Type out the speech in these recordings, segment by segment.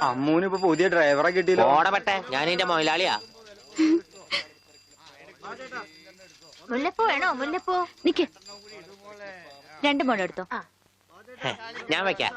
അമ്മൂന് ഇപ്പൊ പുതിയ ഡ്രൈവറെ കിട്ടിയല്ലോ. ഓടപ്പെട്ടെ, ഞാൻ എന്റെ മൊയിലാളിയാ. മുല്ലപ്പൂ വേണോ? മുല്ലപ്പൂ നിക്ക്, 2 മുഴം എടുത്തോ. ഞാൻ വെക്കാം.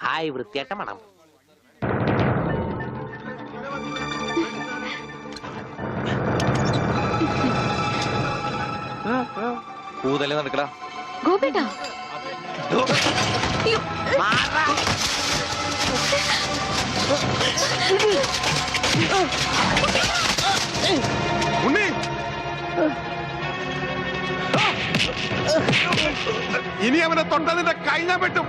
ഹായ്, വൃത്തിയായിട്ട മണം. പൂതല്ലേ നടക്കടാ ഗോപിട്ടാ. ഇനി അവനെ തൊട്ടതിന്റെ കൈ ഞാൻ വെട്ടും.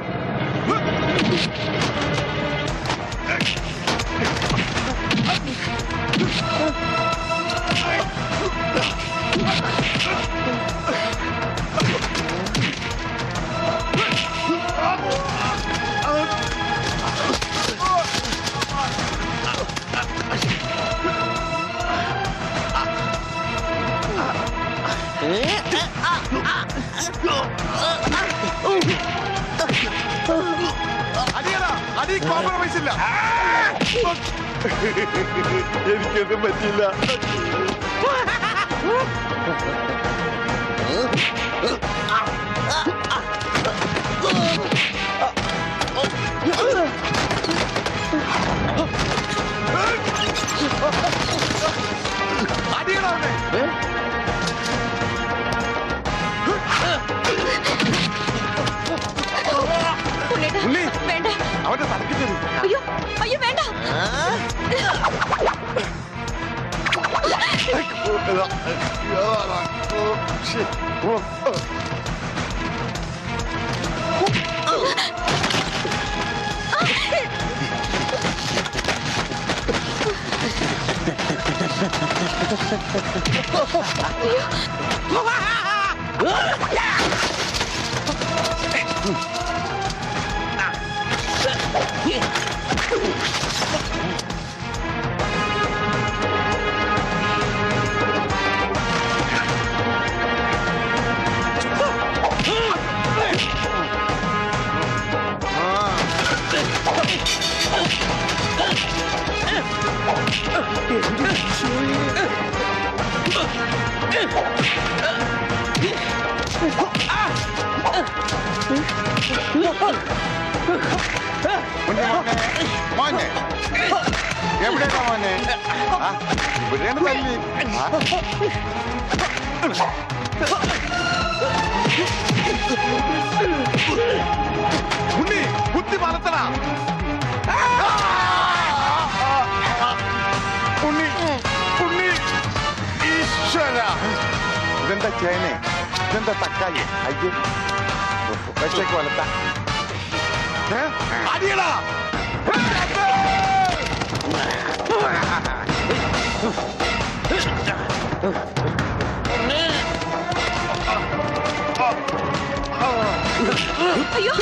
അടി കോംപ്രമൈസ് ഇല്ല. എനിക്കൊന്നും പറ്റില്ല. അടിയണവനെ. വേണ്ട, അവന്റെ തലക്ക് തരും. അയ്യോ അയ്യോ വേണ്ട. മോനെ എവിടെയാ മോനെ? ഇവിടെയാണ് തല്ലി. ഉണ്ണി ബുദ്ധി വളർത്തണ. ഉണ്ണി ഉണ്ണി ഈശ്വര. ഇതെന്താ ചേനെ? ഇതെന്താ തക്കാളി? അയ്യോ വെച്ചേക്ക് വളർത്ത. അടിയടാ. അയ്യോ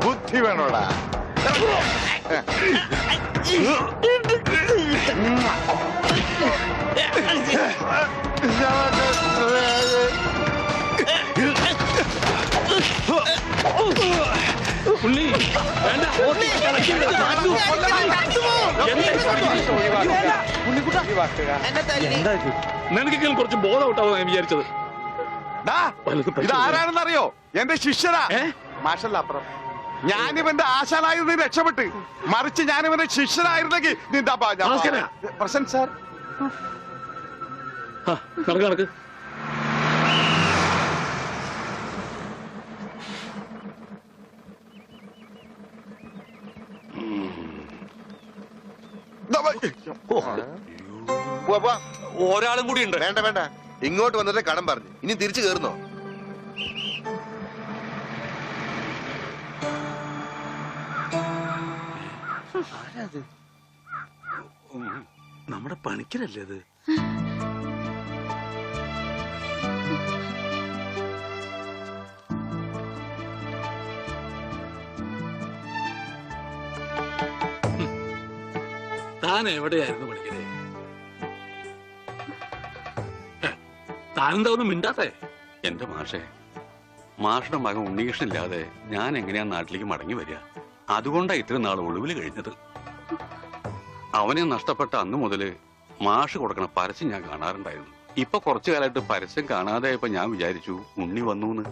ബുദ്ധി വേണോടാ. നിനക്കെങ്കിലും കുറച്ച് ബോധം ഔട്ടാവും ഞാൻ വിചാരിച്ചത്. ഇതാരാണെന്നറിയോ? എന്റെ ശിഷ്യനാ. മാഷല്ല അപ്പുറം. ഞാനിവന്റെ ആശാനായിരുന്നു രക്ഷപ്പെട്ട്. മറിച്ച് ഞാനിവന്റെ ശിഷ്യനായിരുന്നെങ്കിൽ നിന്റെ പ്രസന്റ് സാർ. നടക്ക്. ഒരാളും കൂടി ഉണ്ട്. വേണ്ട വേണ്ട, ഇങ്ങോട്ട് വന്നിട്ട് കടം പറഞ്ഞു. ഇനി തിരിച്ചു കയറുന്നോ? നമ്മുടെ പണിക്കരല്ലേ അത്? താൻ എവിടെയായിരുന്നു പണിക്കരെ? താനെന്താ ഒന്നും മിണ്ടാത്തെ? എന്റെ മാഷുടെ മകൻ ഉണ്ണികൃഷ്ണനില്ലാതെ ഞാൻ എങ്ങനെയാ നാട്ടിലേക്ക് മടങ്ങി വരിക? അതുകൊണ്ടാ ഇത്രയും നാൾ ഒളിവിൽ കഴിഞ്ഞത്. അവനെ നഷ്ടപ്പെട്ട അന്ന് മുതല് മാഷ് കൊടുക്കണ പരസ്യം ഞാൻ കാണാറുണ്ടായിരുന്നു. ഇപ്പൊ കുറച്ചു കാലമായിട്ട് പരസ്യം കാണാതെ ഇപ്പൊ ഞാൻ വിചാരിച്ചു ഉണ്ണി വന്നൂന്ന്,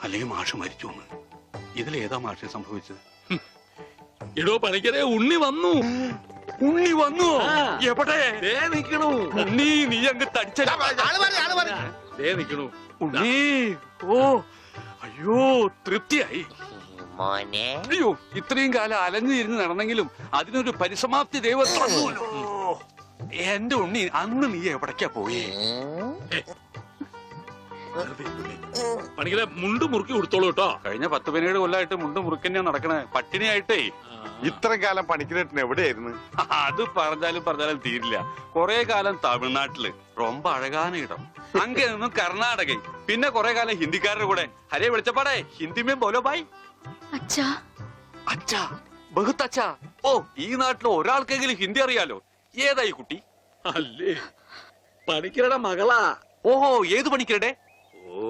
അല്ലെങ്കിൽ മാഷ് മരിച്ചു. ഇതിലേതാ മാഷെ സംഭവിച്ചത്? എടോ പണിക്കരെ, ഉണ്ണി വന്നു. ഉണ്ണി വന്നു? എവിടെ? ദേ നിക്കണു ഉണ്ണി. നീ അങ്ങ് തടിച്ച നിക്കണു ഉണ്ണി. ഓ അയ്യോ, തൃപ്തിയായി. മോനെ അയ്യോ, ഇത്രയും കാലം അലഞ്ഞു തിരിഞ്ഞ് നടന്നെങ്കിലും അതിനൊരു പരിസമാപ്തി ദൈവം തന്നുവല്ലോ. എന്റെ ഉണ്ണി, അന്ന് നീ എവിടേക്കാ പോയേ? പണിക്കരെ, മുണ്ട് മുറുക്കി കൊടുത്തോളൂ കേട്ടോ. കഴിഞ്ഞ 10-17 കൊല്ലമായിട്ട് മുണ്ട് മുറുക്കന്നെയാ നടക്കണേ, പട്ടിണിയായിട്ടേ. ഇത്രയും കാലം പണിക്കരേട്ടൻ എവിടെയായിരുന്നു? അത് പറഞ്ഞാലും തീരില്ല. കൊറേ കാലം തമിഴ്നാട്ടില് ரொம்ப അഴകാന ഇടം, അങ്ങേ നിന്നും കർണാടക, പിന്നെ കൊറേ കാലം ഹിന്ദിക്കാരുടെ കൂടെ. ഹരേ വിളിച്ചപ്പാടേ ഹിന്ദിമേ ബോലോ ബായ്. അച്ഛാ, അച്ഛാ, ബഹുത്ത് അച്ഛാ. ഓ, ഈ നാട്ടിൽ ഒരാൾക്കെങ്കിലും ഹിന്ദി അറിയാലോ. ഏതായി കുട്ടി? അല്ലേ, പണിക്കരുടെ മകളാ. ഓഹോ, ഏത് പണിക്കരുടെ? ഓ,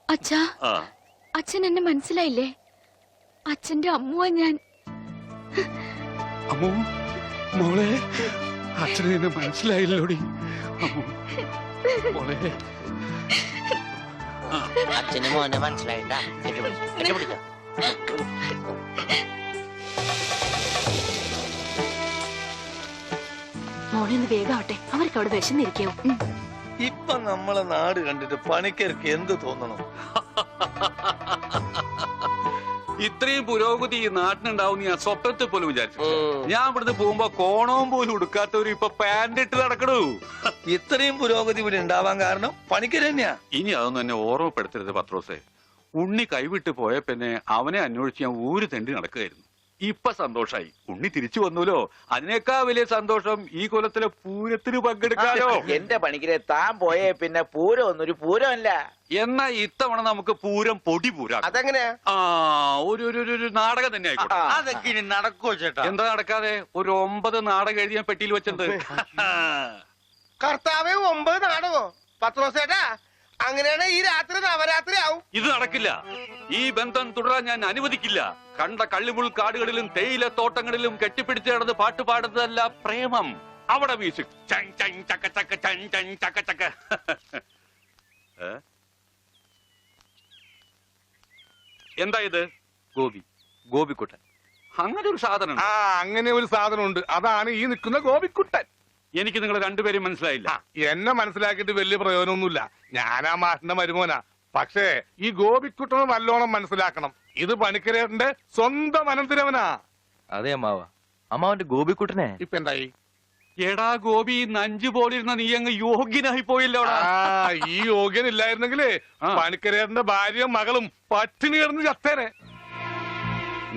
അച്ഛാ, ആ, അച്ഛൻ എന്നെ മനസ്സിലായില്ലേ? അച്ഛന്റെ അമ്മുവാ ഞാൻ. അമ്മോ മോളെ, അച്ഛനെ എന്നെ മനസ്സിലായില്ലോടി. അമ്മോ മോളെ. അച്ഛന് മോനെ മനസ്സിലായിട്ടാ. പിടിച്ചോ. മോളെ ഒന്ന് വേഗാവട്ടെ, അവർക്ക് അവിടെ വിശന്നിരിക്കാവും. ഇപ്പൊ നമ്മളെ നാട് കണ്ടിട്ട് പണിക്കർക്ക് എന്ത് തോന്നണം? ഇത്രയും പുരോഗതി ഈ നാട്ടിനുണ്ടാവും ഞാൻ സ്വപ്നത്തിൽ പോലും വിചാരിച്ചു. ഞാൻ ഇവിടുന്ന് പോകുമ്പോ കോണവും പോലും ഉടുക്കാത്തവര് ഇപ്പൊ പാന്റ് ഇട്ട് നടക്കണു. ഇത്രയും പുരോഗതി ഇവിടെ ഉണ്ടാവാൻ കാരണം പണിക്കര് തന്നെയാ. ഇനി അതൊന്നും എന്നെ ഓർമ്മപ്പെടുത്തരുത് പത്രോസേ. ഉണ്ണി കൈവിട്ട് പോയ പിന്നെ അവനെ അന്വേഷിച്ച് ഞാൻ ഊര് തെണ്ടി നടക്കുകയായിരുന്നു. ഇപ്പൊ സന്തോഷായി, ഉണ്ണി തിരിച്ചു വന്നൂലോ. അതിനേക്കാൾ വലിയ സന്തോഷം ഈ കൊല്ലത്തിലെ പൂരത്തിന് പങ്കെടുക്കാലോ. എന്റെ പണിക്കരെ, താൻ പോയേ പിന്നെ പൂരം ഒന്നൊരു പൂരമല്ല. എന്നാ ഇത്തവണ നമുക്ക് പൂരം പൊടി പൂരാ. അതെങ്ങനെയാ? ആ, ഒരു നാടകം തന്നെ ആയിക്കോട്ടെ. അതൊക്കെ ഇനി നടക്കോ ചേട്ടാ? എന്താ നടക്കാതെ? ഒരു 9 നാടകം എഴുതി ഞാൻ പെട്ടിയിൽ വെച്ചിട്ടുണ്ട്. കർത്താവേ, 9 നാടകോ? പത്രോസേട്ടാ, അങ്ങനെയാണ് ഈ രാത്രി നവരാത്രി ആവും. ഇത് നടക്കില്ല. ഈ ബന്ധം തുടരാൻ ഞാൻ അനുവദിക്കില്ല. കണ്ട കള്ളിമുൾ കാടുകളിലും തേയില തോട്ടങ്ങളിലും കെട്ടിപ്പിടിച്ച് കിടന്ന് പാട്ട് പാടുന്നതല്ല പ്രേമം. അവിടെ മ്യൂസിക് ചങ് ചങ് ചക്ക ചക്ക ചങ് ചങ് ചക്ക ചക്ക. എന്താ ഇത്? ഗോപിക്കുട്ടൻ. അങ്ങനെ ഒരു സാധനം. ആ, അങ്ങനെ ഒരു സാധനം ഉണ്ട്. അതാണ് ഈ നിൽക്കുന്ന ഗോപിക്കുട്ടൻ. എനിക്ക് നിങ്ങൾ രണ്ടുപേരും മനസ്സിലായില്ല. എന്നെ മനസ്സിലാക്കിയിട്ട് വലിയ പ്രയോജനമൊന്നുമില്ല. ഞാനാ മാഷിന്റെ മരുമോനാ. പക്ഷേ ഈ ഗോപിക്കുട്ടനെ നല്ലോണം മനസ്സിലാക്കണം. ഇത് പണിക്കരേട്ടന്റെ സ്വന്തം അനന്തരവനാ. അതെ അമ്മാവ, അമ്മാവന്റെ ഗോപിക്കുട്ടനെ ഇപ്പൊ എന്തായി? എടാ ഗോപി, നഞ്ചു പോലിരുന്ന നീ അങ്ങ് യോഗ്യനായി പോയില്ലോ. ഈ യോഗ്യൻ ഇല്ലായിരുന്നെങ്കിലേ പണിക്കരേട്ടന്റെ ഭാര്യയും മകളും പട്ടിണി കിടന്ന് ചത്തേനെ.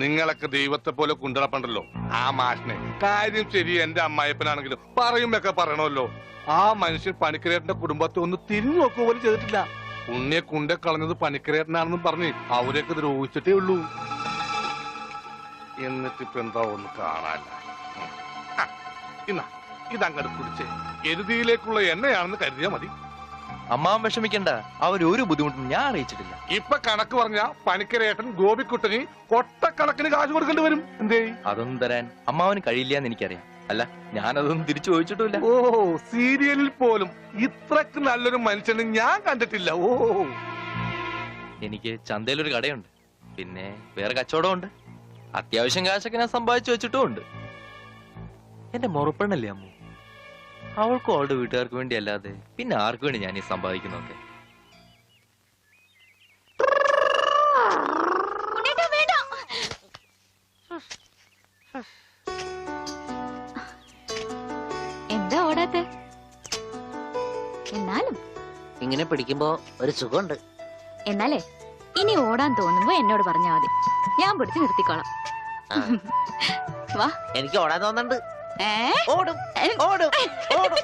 നിങ്ങളൊക്കെ ദൈവത്തെ പോലെ കുണ്ടളപ്പണ്ടല്ലോ ആ മാഷിനെ. കാര്യം ശരി, എന്റെ അമ്മായപ്പനാണെങ്കിലും പറയുമ്പൊക്കെ പറയണമല്ലോ. ആ മനുഷ്യൻ പണിക്കരേട്ടന്റെ കുടുംബത്തെ ഒന്ന് തിരിഞ്ഞു നോക്കുക പോലും ചെയ്തിട്ടില്ല. ഉണ്ണിയെ കുണ്ടെ കളഞ്ഞത് പണിക്കരേട്ടനാണെന്നും പറഞ്ഞ് അവരെയൊക്കെ ദ്രോഹിച്ചിട്ടേ ഉള്ളൂ. എന്നിട്ടിപ്പോ എന്താ ഒന്ന് കാണാല്ല. ഇതങ്ങോട്ട് കുടിച്ചേ. എരുതിയിലേക്കുള്ള എണ്ണയാണെന്ന് കരുതിയാ മതി. അമ്മാവൻ വിഷമിക്കണ്ട, അവരൊരു ബുദ്ധിമുട്ടും ഞാൻ അറിയിച്ചിട്ടില്ല. ഇപ്പൊ കണക്ക് പറഞ്ഞ പണിക്കരേട്ടൻ ഗോപിക്കുട്ടന് കൊട്ടക്കണക്കിന് കാശ് കൊടുക്കേണ്ടി വരും. എന്തേ? അതൊന്നും തരാൻ അമ്മാവന് കഴിയില്ല എന്ന് എനിക്കറിയാം. അല്ല, ഞാനതൊന്നും തിരിച്ചു ചോദിച്ചിട്ടില്ല. ഓ, സീരിയലിൽ പോലും ഇത്രക്ക് നല്ലൊരു മനുഷ്യനെ ഞാൻ കണ്ടിട്ടില്ല. ഓ, എനിക്ക് ചന്തയിലൊരു കടയുണ്ട്, പിന്നെ വേറെ കച്ചവടമുണ്ട്. അത്യാവശ്യം കാശൊക്കെ ഞാൻ സമ്പാദിച്ചു വെച്ചിട്ടും ഉണ്ട്. എന്റെ മുറപ്പെണ്ണല്ലേ അമ്മു, അവൾക്കും അവളുടെ വീട്ടുകാർക്ക് വേണ്ടി അല്ലാതെ പിന്നെ ആർക്കു വേണ്ടി ഞാൻ ഈ സമ്പാദിക്കുന്നൊക്കെ? എന്താ ഓടാത്തെ? എന്നാലും ഇങ്ങനെ പിടിക്കുമ്പോ ഒരു സുഖമുണ്ട്. എന്നാലേ ഇനി ഓടാൻ തോന്നുമ്പോ എന്നോട് പറഞ്ഞാൽ മതി, ഞാൻ പിടിച്ച് നിർത്തിക്കോളാം. വാ. എനിക്ക് ഓടാൻ തോന്നുന്നുണ്ട്. ഏ? ഓടും ഓടും ഓടും